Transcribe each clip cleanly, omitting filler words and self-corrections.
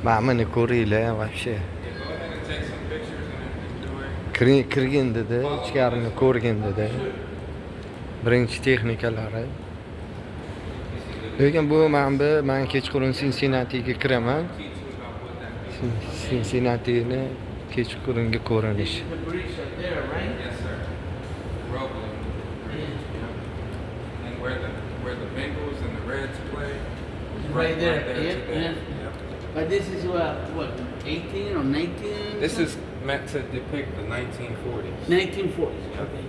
Ma'mini ko'ringlar вообще. Kirgin dedi, ichkarini ko'rgin dedi. Birinchi texnikalari. Lekin bu men kechqurun Cincinnatiga kiraman. Cincinnati'ni kechqurungi ko'rinish. Where the Bengals and the Reds play. Right there. Yeah. Today. But this is what 18 or 19? This is meant to depict the 1940s. 1940s. Okay.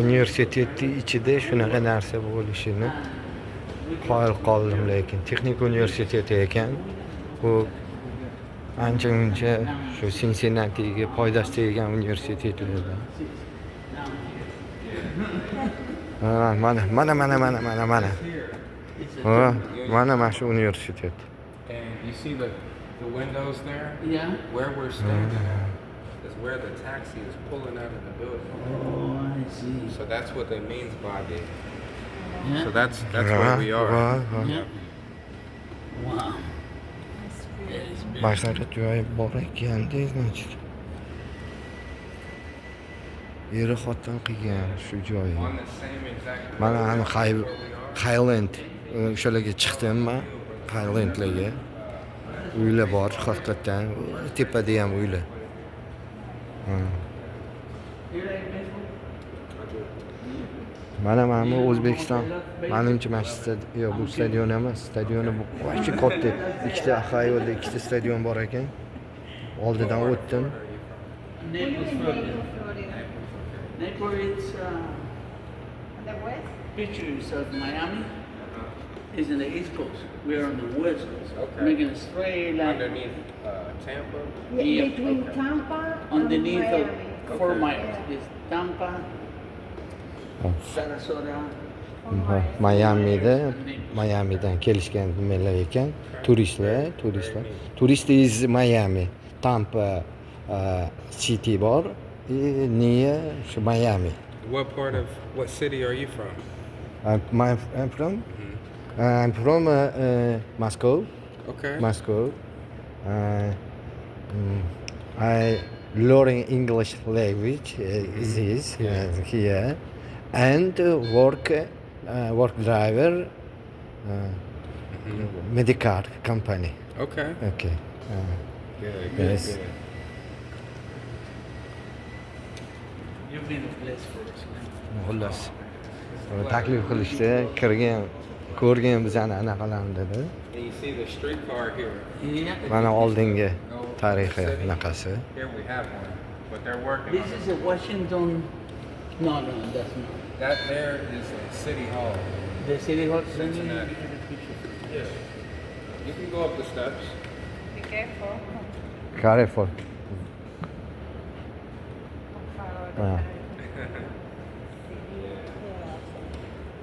Universitetning ichida shunaqa narsa bo'lishini qoyil qoldim, lekin texnik universiteti ekan. Bu ancha-muncha shu Cincinnatiga foydasi teggan universitetlardan. Mana. Mana shu universitet. And you see the windows there? Yeah. Where we're standing at is where the taxi is pulling out of the building. Oh, I see. So that's what it means by the. Yeah. So that's where we are. Yeah. Wow. Basharat joyi bor ekanda, значит. Eri xotin qilgan shu joyi. On the same exact. Mana ani Highland o'shalarga chiqdimman, Highlandlarga. Uylar bor, haqiqatan tepada ham uylar. Mana O'zbekiston. Menimcha bu stadion emas, stadioni bu qo'shchi katta. Ikkita Ahayolda ikkita stadion bor ekan. Oldidan o'tdim. Naples, Florida. Naples, The west? pictures of Miami is in the East Coast. We are on the West Coast. Okay. Making a straight line Underneath Tampa. Yeah. Between Tampa underneath and of Miami. 4 miles. It's Tampa, Sarasota. Miamidan kelishgan nimalar ekan, turistlar. Turist is Miami, Tampa city bor, near Miami. What city are you from? I'm from Moscow. Okay. Moscow. I learn English language here, and work driver, Medicare company. Okay. Okay. Good. Yes. You've been blessed for us, man. Xullas. Taklif qilishdi, ko'rgan bizani anaqalarni dedi. And you see the streetcar here. Yeah. Mana oldingi tarixiy anaqasi. Here we have one, but they're working This on is it. a Washington. No, that's not. That there is a city hall. The city hall. Cincinnati. Yeah. You can go up the steps. Be careful. Careful.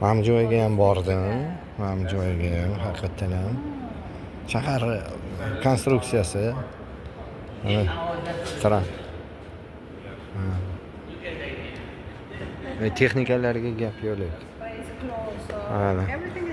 Mana bu joyga ham bordim. Mana bu joyga ham haqiqatan ham shahar konstruksiyasi. Tran. Texnikalarga gap yo'q. But it's closed, so Voilà. everything